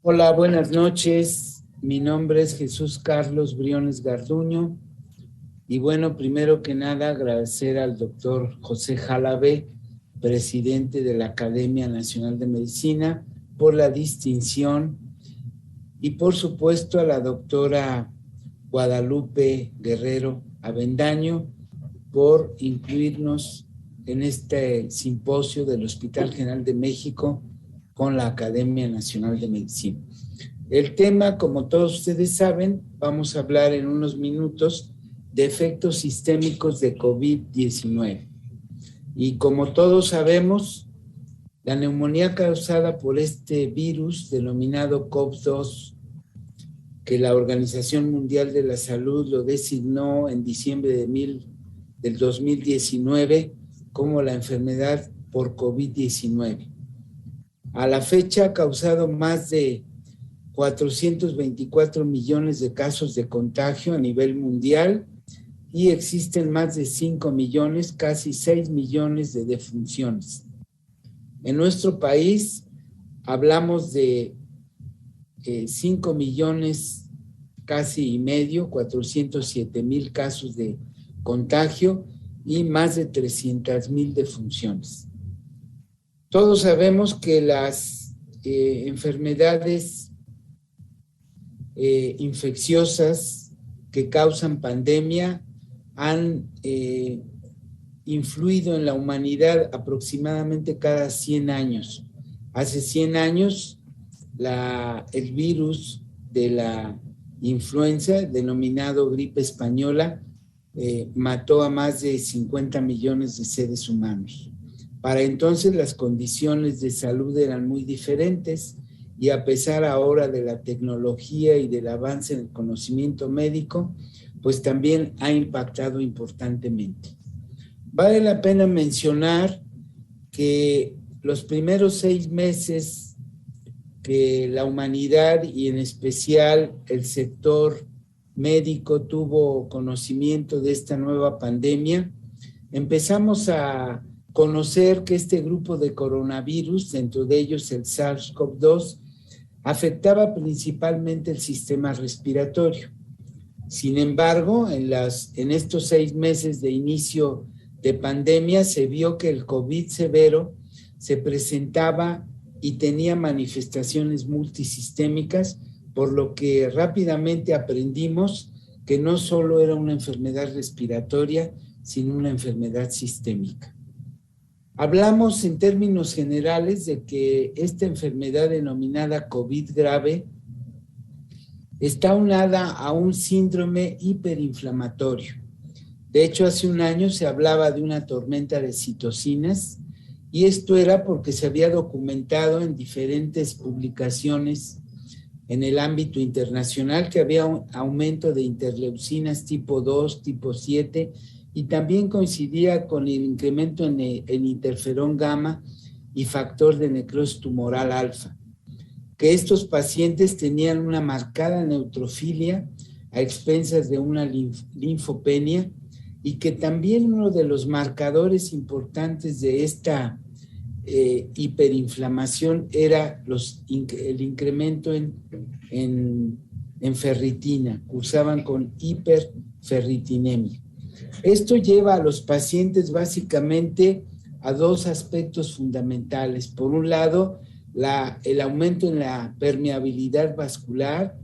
Hola, buenas noches. Mi nombre es Jesús Carlos Briones Garduño. Y bueno, primero que nada, agradecer al doctor José Jalabe, presidente de la Academia Nacional de Medicina, por la distinción y por supuesto a la doctora Guadalupe Guerrero Avendaño por incluirnos en este simposio del Hospital General de México con la Academia Nacional de Medicina. El tema, como todos ustedes saben, vamos a hablar en unos minutos de efectos sistémicos de COVID-19. Y como todos sabemos, la neumonía causada por este virus denominado COV-2, que la Organización Mundial de la Salud lo designó en diciembre del 2019 como la enfermedad por COVID-19. A la fecha ha causado más de 424 millones de casos de contagio a nivel mundial y existen más de 5 millones, casi 6 millones de defunciones. En nuestro país hablamos de 5 millones casi y medio, 407,000 casos de contagio y más de 300,000 defunciones. Todos sabemos que las enfermedades infecciosas que causan pandemia han influido en la humanidad aproximadamente cada 100 años. Hace 100 años, el virus de la influenza, denominado gripe española, mató a más de 50 millones de seres humanos. Para entonces las condiciones de salud eran muy diferentes y a pesar ahora de la tecnología y del avance en el conocimiento médico, pues también ha impactado importantemente. Vale la pena mencionar que los primeros 6 meses que la humanidad y en especial el sector médico tuvo conocimiento de esta nueva pandemia, empezamos a conocer que este grupo de coronavirus, dentro de ellos el SARS-CoV-2, afectaba principalmente el sistema respiratorio. Sin embargo, en estos 6 meses de inicio de pandemia se vio que el COVID severo se presentaba y tenía manifestaciones multisistémicas, por lo que rápidamente aprendimos que no solo era una enfermedad respiratoria, sino una enfermedad sistémica. Hablamos en términos generales de que esta enfermedad denominada COVID grave está unada a un síndrome hiperinflamatorio. De hecho, hace un año se hablaba de una tormenta de citocinas y esto era porque se había documentado en diferentes publicaciones en el ámbito internacional que había un aumento de interleucinas tipo 2, tipo 7 y también coincidía con el incremento en interferón gamma y factor de necrosis tumoral alfa, que estos pacientes tenían una marcada neutrofilia a expensas de una linfopenia y que también uno de los marcadores importantes de esta hiperinflamación era el incremento en ferritina, cursaban con hiperferritinemia. Esto lleva a los pacientes básicamente a dos aspectos fundamentales. Por un lado, el aumento en la permeabilidad vascular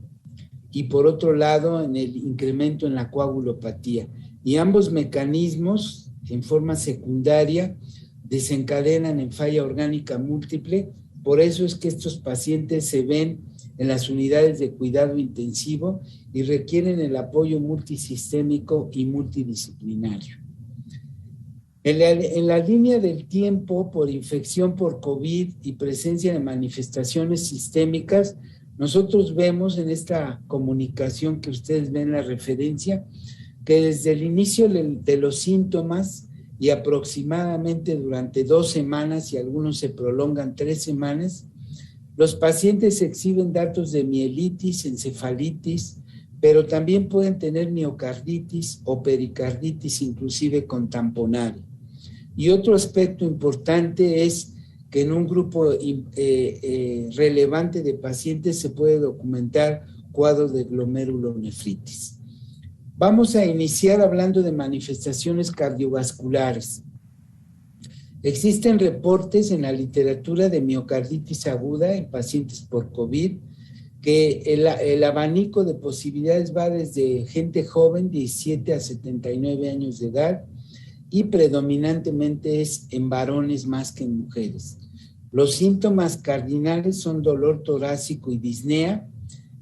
y por otro lado, en el incremento en la coagulopatía. Y ambos mecanismos, en forma secundaria, desencadenan en falla orgánica múltiple. Por eso es que estos pacientes se ven en las unidades de cuidado intensivo y requieren el apoyo multisistémico y multidisciplinario. En la línea del tiempo por infección por COVID y presencia de manifestaciones sistémicas, nosotros vemos en esta comunicación que ustedes ven la referencia, que desde el inicio de los síntomas y aproximadamente durante 2 semanas y algunos se prolongan 3 semanas, los pacientes exhiben datos de mielitis, encefalitis, pero también pueden tener miocarditis o pericarditis, inclusive con tamponario. Y otro aspecto importante es que en un grupo relevante de pacientes se puede documentar cuadro de glomerulonefritis. Vamos a iniciar hablando de manifestaciones cardiovasculares. Existen reportes en la literatura de miocarditis aguda en pacientes por COVID, que el abanico de posibilidades va desde gente joven, 17 a 79 años de edad, y predominantemente es en varones más que en mujeres. Los síntomas cardinales son dolor torácico y disnea,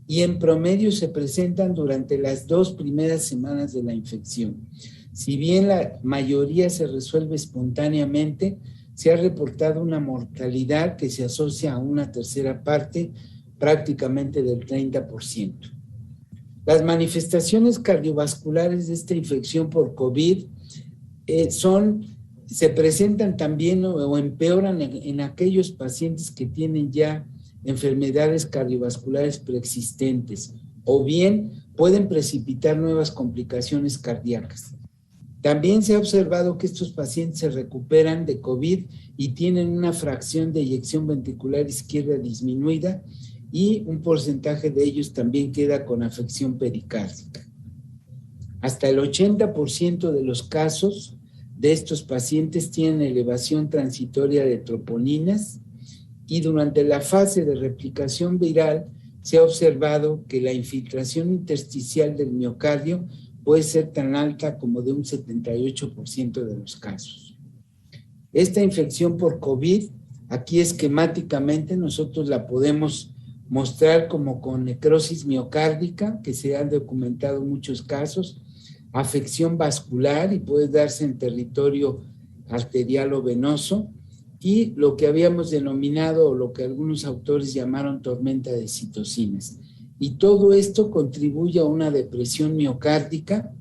y en promedio se presentan durante las 2 primeras semanas de la infección. Si bien la mayoría se resuelve espontáneamente, se ha reportado una mortalidad que se asocia a una tercera parte, prácticamente del 30%. Las manifestaciones cardiovasculares de esta infección por COVID se presentan también o empeoran en aquellos pacientes que tienen ya enfermedades cardiovasculares preexistentes, o bien pueden precipitar nuevas complicaciones cardíacas. También se ha observado que estos pacientes se recuperan de COVID y tienen una fracción de eyección ventricular izquierda disminuida, y un porcentaje de ellos también queda con afección pericárdica. Hasta el 80% de los casos de estos pacientes tienen elevación transitoria de troponinas, y durante la fase de replicación viral se ha observado que la infiltración intersticial del miocardio puede ser tan alta como de un 78% de los casos. Esta infección por COVID, aquí esquemáticamente nosotros la podemos mostrar como con necrosis miocárdica, que se han documentado muchos casos, afección vascular y puede darse en territorio arterial o venoso, y lo que habíamos denominado o lo que algunos autores llamaron tormenta de citocinas. Y todo esto contribuye a una depresión miocárdica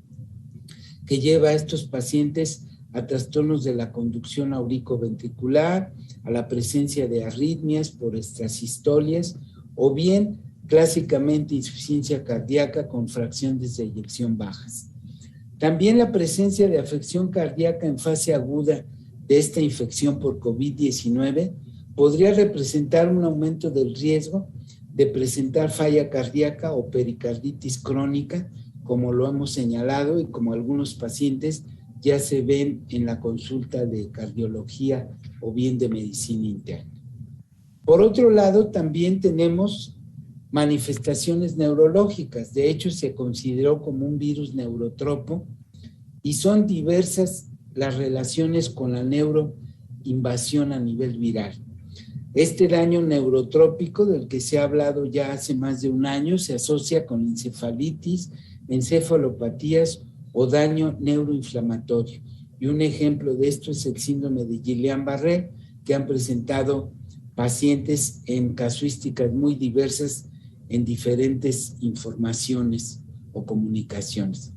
que lleva a estos pacientes a trastornos de la conducción auricoventricular, a la presencia de arritmias por extrasistolias, o bien clásicamente insuficiencia cardíaca con fracciones de eyección bajas. También la presencia de afección cardíaca en fase aguda de esta infección por COVID-19 podría representar un aumento del riesgo de presentar falla cardíaca o pericarditis crónica, como lo hemos señalado y como algunos pacientes ya se ven en la consulta de cardiología o bien de medicina interna. Por otro lado, también tenemos manifestaciones neurológicas. De hecho, se consideró como un virus neurotropo y son diversas las relaciones con la neuroinvasión a nivel viral. Este daño neurotrópico, del que se ha hablado ya hace más de un año, se asocia con encefalitis, encefalopatías o daño neuroinflamatorio. Y un ejemplo de esto es el síndrome de Guillain-Barré, que han presentado pacientes en casuísticas muy diversas en diferentes informaciones o comunicaciones.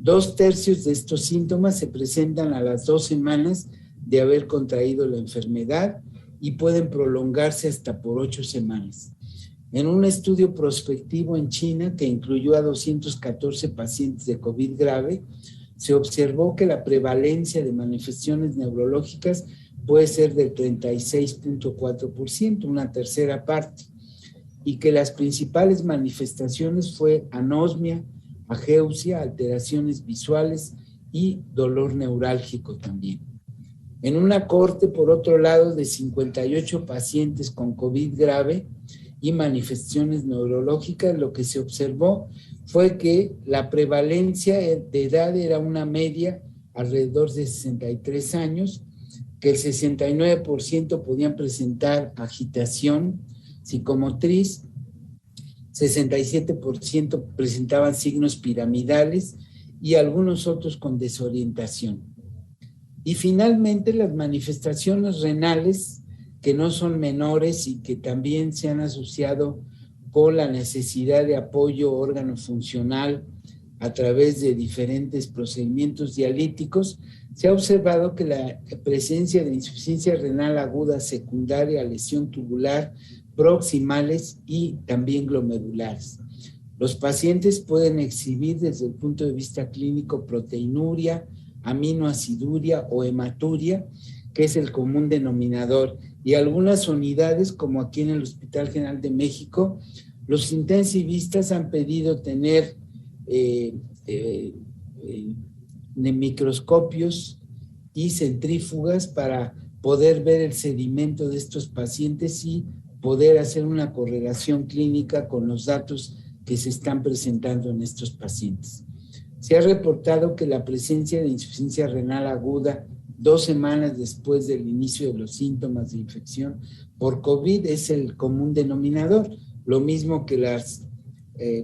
2/3 de estos síntomas se presentan a las 2 semanas de haber contraído la enfermedad y pueden prolongarse hasta por 8 semanas. En un estudio prospectivo en China que incluyó a 214 pacientes de COVID grave, se observó que la prevalencia de manifestaciones neurológicas puede ser del 36.4%, una tercera parte, y que las principales manifestaciones fue anosmia, ageusia, alteraciones visuales y dolor neurálgico también. En una cohorte, por otro lado, de 58 pacientes con COVID grave y manifestaciones neurológicas, lo que se observó fue que la prevalencia de edad era una media alrededor de 63 años, que el 69% podían presentar agitación psicomotriz, 67% presentaban signos piramidales y algunos otros con desorientación. Y finalmente las manifestaciones renales, que no son menores y que también se han asociado con la necesidad de apoyo órgano funcional a través de diferentes procedimientos dialíticos, se ha observado que la presencia de insuficiencia renal aguda secundaria a lesión tubular, proximales y también glomerulares. Los pacientes pueden exhibir desde el punto de vista clínico proteinuria, aminoaciduria o hematuria, que es el común denominador. Y algunas unidades, como aquí en el Hospital General de México, los intensivistas han pedido tener microscopios y centrífugas para poder ver el sedimento de estos pacientes y poder hacer una correlación clínica con los datos que se están presentando en estos pacientes. Se ha reportado que la presencia de insuficiencia renal aguda 2 semanas después del inicio de los síntomas de infección por COVID es el común denominador, lo mismo que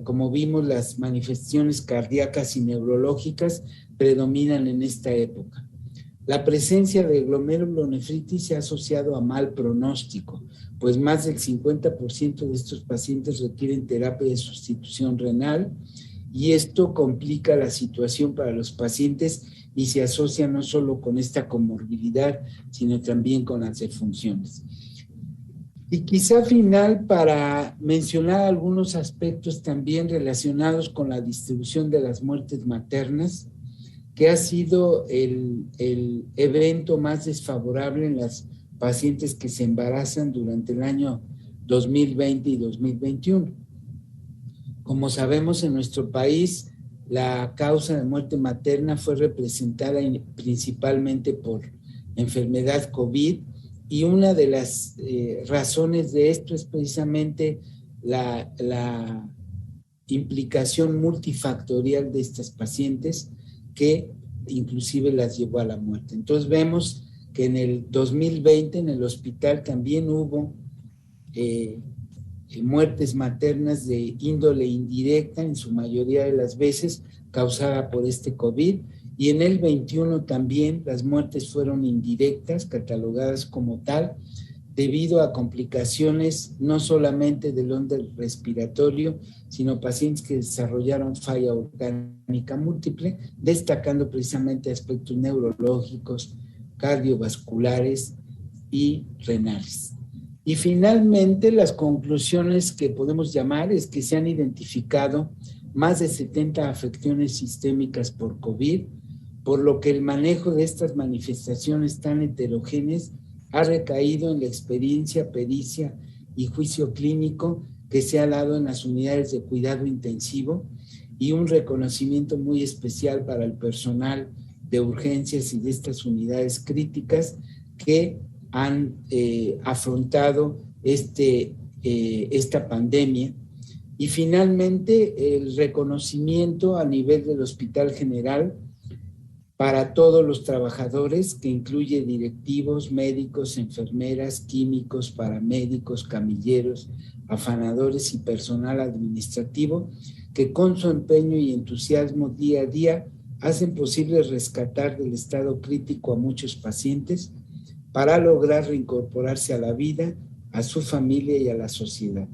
como vimos, las manifestaciones cardíacas y neurológicas predominan en esta época. La presencia de glomerulonefritis se ha asociado a mal pronóstico, pues más del 50% de estos pacientes requieren terapia de sustitución renal y esto complica la situación para los pacientes y se asocia no solo con esta comorbilidad, sino también con las defunciones. Y quizá final para mencionar algunos aspectos también relacionados con la distribución de las muertes maternas, que ha sido el evento más desfavorable en las pacientes que se embarazan durante el año 2020 y 2021. Como sabemos, en nuestro país, la causa de muerte materna fue representada principalmente por enfermedad COVID, y una de las razones de esto es precisamente la implicación multifactorial de estas pacientes que inclusive las llevó a la muerte. Entonces vemos que en el 2020 en el hospital también hubo muertes maternas de índole indirecta, en su mayoría de las veces causada por este COVID, y en el 21 también las muertes fueron indirectas, catalogadas como tal, debido a complicaciones no solamente del orden respiratorio, sino pacientes que desarrollaron falla orgánica múltiple, destacando precisamente aspectos neurológicos, cardiovasculares y renales. Y finalmente, las conclusiones que podemos llamar es que se han identificado más de 70 afecciones sistémicas por COVID, por lo que el manejo de estas manifestaciones tan heterogéneas ha recaído en la experiencia, pericia y juicio clínico que se ha dado en las unidades de cuidado intensivo y un reconocimiento muy especial para el personal de urgencias y de estas unidades críticas que han afrontado esta pandemia. Y finalmente, el reconocimiento a nivel del Hospital General para todos los trabajadores, que incluye directivos, médicos, enfermeras, químicos, paramédicos, camilleros, afanadores y personal administrativo, que con su empeño y entusiasmo día a día hacen posible rescatar del estado crítico a muchos pacientes para lograr reincorporarse a la vida, a su familia y a la sociedad.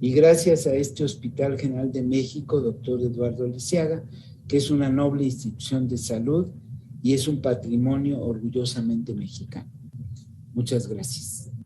Y gracias a este Hospital General de México, doctor Eduardo Lisiaga, que es una noble institución de salud y es un patrimonio orgullosamente mexicano. Muchas gracias.